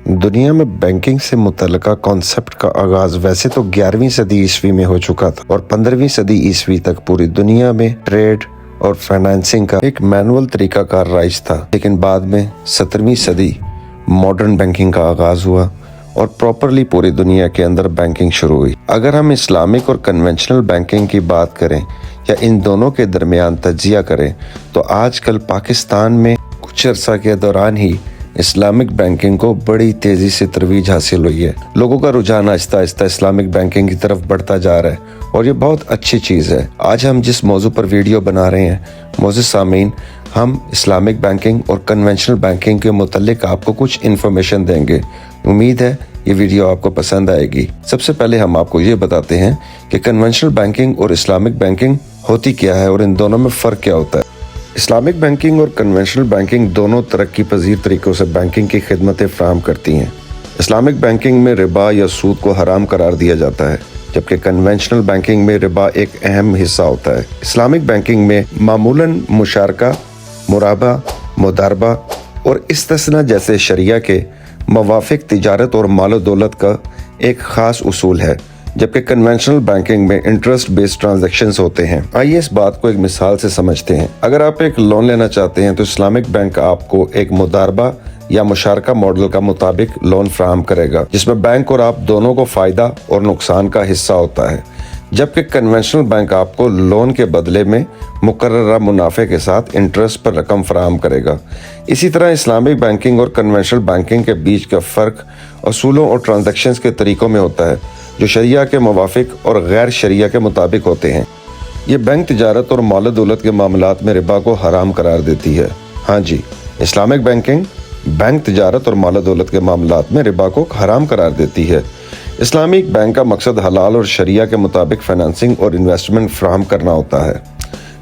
दुनिया में बैंकिंग से मुतल्लिका कॉन्सेप्ट का आगाज वैसे तो 11वीं सदी ईस्वी में हो चुका था और 15वीं सदी ईस्वी तक पूरी दुनिया में ट्रेड और फाइनेंसिंग का एक मैनुअल तरीकाकार राइज था। लेकिन बाद में 17वीं सदी मॉडर्न बैंकिंग का आगाज हुआ और प्रॉपरली पूरी दुनिया के अंदर बैंकिंग शुरू हुई। अगर हम इस्लामिक और कन्वेंशनल बैंकिंग की बात करें या इन दोनों के दरमियान तज्जिया करें तो आजकल पाकिस्तान में कुछ अर्सा के दौरान ही इस्लामिक बैंकिंग को बड़ी तेजी से तरवीज हासिल हुई है। लोगों का रुझान आहिस्ता आहिस्ता इस्लामिक बैंकिंग की तरफ बढ़ता जा रहा है और ये बहुत अच्छी चीज़ है। आज हम जिस मौजू पर वीडियो बना रहे हैं मोअज़्ज़िज़ सामीन, हम इस्लामिक बैंकिंग और कन्वेंशनल बैंकिंग के मुतालिक आपको कुछ इन्फॉर्मेशन देंगे। उम्मीद है ये वीडियो आपको पसंद आएगी। सबसे पहले हम आपको ये बताते हैं कि कन्वेंशनल बैंकिंग और इस्लामिक बैंकिंग होती क्या है और इन दोनों में फ़र्क क्या होता है। इस्लामिक बैंकिंग और कन्वेंशनल बैंकिंग दोनों तरक्की पजीर तरीक़ों से बैंकिंग की खिदमतें फराहम करती हैं। इस्लामिक बैंकिंग में रिबा या सूद को हराम करार दिया जाता है, जबकि कन्वेंशनल बैंकिंग में रिबा एक अहम हिस्सा होता है। इस्लामिक बैंकिंग में मामूलन मुशारका, मुराबा, मुदारबा और इस्तिस्ना जैसे शरिया के मवाफिक तिजारत और मालो दौलत का एक ख़ास उसूल है, जबकि कन्वेंशनल बैंकिंग में इंटरेस्ट बेस्ड ट्रांजैक्शंस होते हैं। आइए इस बात को एक मिसाल से समझते हैं। अगर आप एक लोन लेना चाहते हैं तो इस्लामिक बैंक आपको एक मुदारबा या मुशारका मॉडल का मुताबिक लोन फराहम करेगा, जिसमें बैंक और आप दोनों को फ़ायदा और नुकसान का हिस्सा होता है, जबकि कन्वेंशनल बैंक आपको लोन के बदले में मुकर्ररा मुनाफे के साथ इंटरेस्ट पर रकम फराहम करेगा। इसी तरह इस्लामिक बैंकिंग और कन्वेंशनल बैंकिंग के बीच का फ़र्क असूलों और ट्रांजैक्शंस के तरीक़ों में होता है, जो शरिया के मुवाफिक और गैर शरिया के मुताबिक होते हैं। ये बैंक तिजारत और माल दौलत के मामलात में रिबा को हराम करार देती है। हाँ जी, इस्लामिक बैंकिंग बैंक तिजारत और माल दौलत के मामलात में रिबा को हराम करार देती है। इस्लामिक बैंक का मकसद हलाल और शरिया के मुताबिक फाइनेंसिंग और इन्वेस्टमेंट फराहम करना होता है।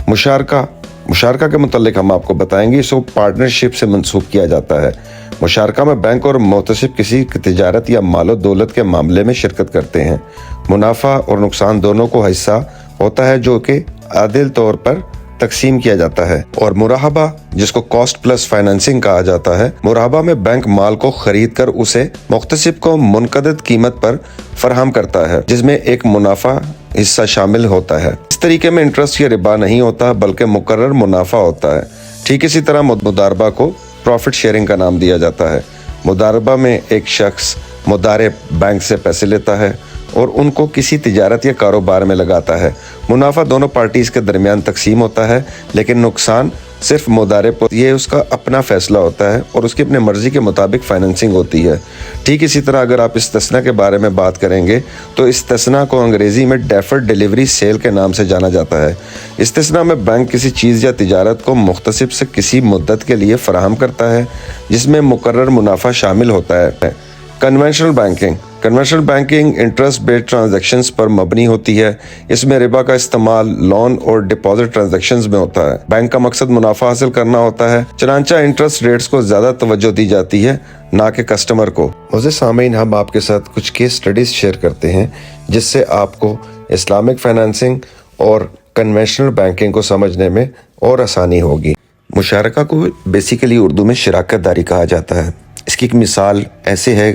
मुशारका के मुतालिक हम आपको बताएंगे, इसको पार्टनरशिप से मंसूब किया जाता है। मुशारका में बैंक और मुतसिब किसी तिजारत या मालो दौलत के मामले में शिरकत करते हैं। मुनाफा और नुकसान दोनों को हिस्सा होता है, जो कि आदिल तौर पर तकसीम किया जाता है। और मुराहबा, जिसको कॉस्ट प्लस फाइनेंसिंग कहा जाता है, मुराहबा में बैंक माल को खरीद कर उसे मुख्तसिब को मुनकदद कीमत पर फराहम करता है, जिसमें एक मुनाफा हिस्सा शामिल होता है। इस तरीके में इंटरेस्ट या रिबा नहीं होता, बल्कि मुकर्रर मुनाफा होता है। ठीक इसी तरह मुदारबा को प्रॉफिट शेयरिंग का नाम दिया जाता है। मुदारबा में एक शख्स मुदारिब बैंक से पैसे लेता है और उनको किसी तिजारत या कारोबार में लगाता है। मुनाफा दोनों पार्टीज के दरमियान तकसीम होता है, लेकिन नुकसान सिर्फ मुदारिब को, ये उसका अपना फैसला होता है और उसकी अपनी मर्जी के मुताबिक फाइनेंसिंग होती है। ठीक इसी तरह अगर आप इस्तिस्ना के बारे में बात करेंगे तो इस्तिस्ना को अंग्रेजी में डेफर्ड डिलीवरी सेल के नाम से जाना जाता है। इस्तिस्ना में बैंक किसी चीज़ या तिजारत को मुख्तसिब से किसी मुद्दत के लिए फराहम करता है, जिसमें मुकर्रर मुनाफा शामिल होता है। Conventional banking interest based transactions पर मबनी होती है। इसमें रिबा का इस्तेमाल लोन और डिपॉजिट ट्रांजैक्शंस में होता है। बैंक का मकसद मुनाफा हासिल करना होता है, चनांचा इंटरेस्ट रेट्स को ज्यादा तवज्जो दी जाती है, ना कि कस्टमर को। मुझे सामीन, हम आपके साथ कुछ केस स्टडीज शेयर करते हैं जिससे आपको इस्लामिक फाइनेंसिंग और कन्वेंशनल बैंकिंग को समझने में और आसानी होगी। मुशारका को बेसिकली उर्दू में शराकत दारी कहा जाता है। इसकी एक मिसाल ऐसे है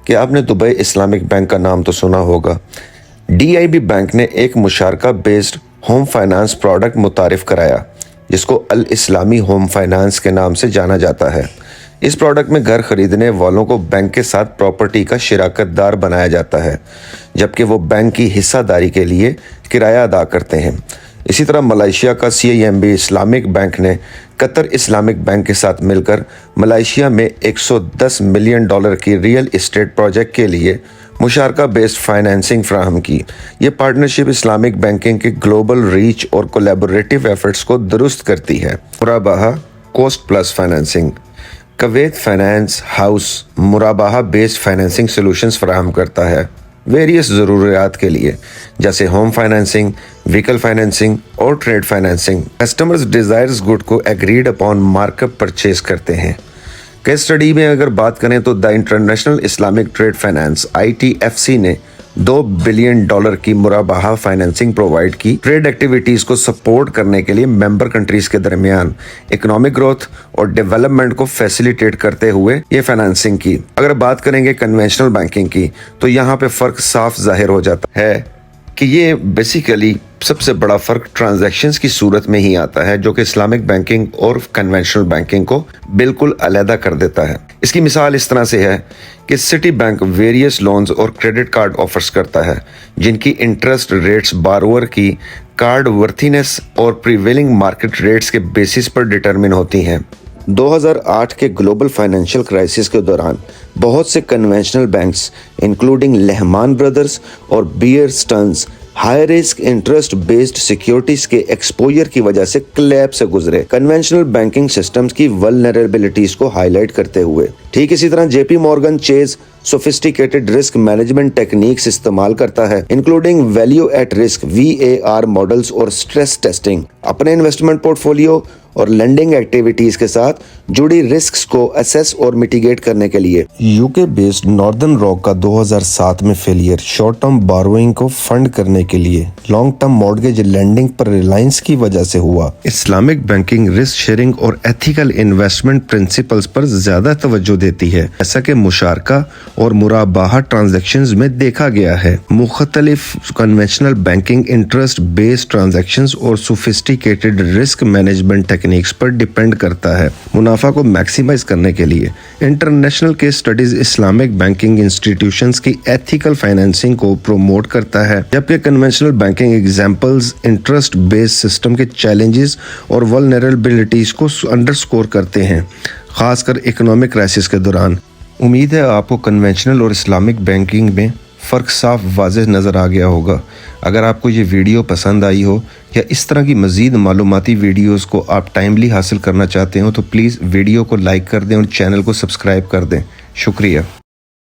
कि आपने दुबई इस्लामिक बैंक का नाम तो सुना होगा। DIB बैंक ने एक मुशारका बेस्ड होम फाइनेंस प्रोडक्ट मुतारिफ कराया, जिसको अल इस्लामी होम फाइनेंस के नाम से जाना जाता है। इस प्रोडक्ट में घर खरीदने वालों को बैंक के साथ प्रॉपर्टी का शिराकतदार बनाया जाता है, जबकि वो बैंक की हिस्सादारी के लिए किराया अदा करते हैं। इसी तरह मलेशिया का CIMB इस्लामिक बैंक ने कतर इस्लामिक बैंक के साथ मिलकर मलेशिया में $110 मिलियन की रियल इस्टेट प्रोजेक्ट के लिए मुशारका बेस्ड फाइनेंसिंग फराहम की। ये पार्टनरशिप इस्लामिक बैंकिंग के ग्लोबल रीच और कोलैबोरेटिव एफर्ट्स को दुरुस्त करती है। मुराबाहा cost plus financing, Kuwait Finance House मुराबाहा बेस्ड फाइनेंसिंग सॉल्यूशंस फराहम करता है वेरियस ज़रूरियात के लिए, जैसे होम फाइनेंसिंग, व्हीकल फाइनेंसिंग और trade financing. Customers desires good को एग्रीड अपॉन मार्कअप परचेज करते हैं। केस स्टडी में अगर बात करें तो the International Islamic Trade Finance ITFC ने $2 बिलियन की मुराबाहा फाइनेंसिंग प्रोवाइड की। ट्रेड एक्टिविटीज को सपोर्ट करने के लिए मेंबर कंट्रीज के दरमियान इकोनॉमिक ग्रोथ और डेवलपमेंट को फैसिलिटेट करते हुए ये फाइनेंसिंग की। अगर बात करेंगे कन्वेंशनल बैंकिंग की तो यहाँ पे फर्क साफ जाहिर हो जाता है कि ये बेसिकली सबसे बड़ा फर्क ट्रांजैक्शंस की सूरत में ही आता है, जो कि इस्लामिक बैंकिंग और कन्वेंशनल बैंकिंग को बिल्कुल अलहदा कर देता है। इसकी मिसाल इस तरह से है कि सिटी बैंक वेरियस लोन्स और क्रेडिट कार्ड ऑफर्स करता है जिनकी इंटरेस्ट रेट्स बारोअर की कार्ड वर्थीनेस और प्रीवेलिंग मार्केट रेट्स के बेसिस पर डिटरमिन होती हैं। 2008 के ग्लोबल फाइनेंशियल क्राइसिस के दौरान बहुत से conventional banks including Lehman Brothers और Bear Stearns high risk interest based securities के एक्सपोजर की वजह से क्लैप से गुजरे। कन्वेंशनल बैंकिंग सिस्टम्स की वल्नरेबिलिटीज को हाईलाइट करते हुए ठीक इसी तरह JP Morgan Chase sophisticated risk management techniques इस्तेमाल करता है, including value at risk VAR models और स्ट्रेस टेस्टिंग, अपने इन्वेस्टमेंट पोर्टफोलियो और लेंडिंग एक्टिविटीज के साथ जुड़ी रिस्क्स को असेस और मिटिगेट करने के लिए। यूके बेस्ड नॉर्दर्न रॉक का 2007 में फेलियर शॉर्ट टर्म बोरोइंग को फंड करने के लिए लॉन्ग टर्म मॉर्गेज लेंडिंग पर रिलायंस की वजह से हुआ। इस्लामिक बैंकिंग रिस्क शेयरिंग और एथिकल इन्वेस्टमेंट प्रिंसिपल्स पर ज्यादा तवज्जो देती है, ऐसा कि मुशारका और मुराबाहा ट्रांजैक्शंस में देखा गया है। मुख्तलिफ conventional banking interest based transactions और सोफिस्टिकेटेड रिस्क मैनेजमेंट टेक्निक्स पर डिपेंड करता है। मुनाफा को मैक्सिमाइज करने के लिए international case studies Islamic banking institutions की एथिकल फाइनेंसिंग को प्रमोट करता है, जबकि conventional banking examples interest based system के चैलेंजेस और वल्नरेबिलिटीज को अंडरस्कोर करते हैं, खासकर इकोनॉमिक क्राइसिस के दौरान। उम्मीद है आपको कन्वेंशनल और इस्लामिक बैंकिंग में फ़र्क साफ वाज़ेह नज़र आ गया होगा। अगर आपको ये वीडियो पसंद आई हो या इस तरह की मज़ीद मालूमाती वीडियोस को आप टाइमली हासिल करना चाहते हो तो प्लीज़ वीडियो को लाइक कर दें और चैनल को सब्सक्राइब कर दें। शुक्रिया।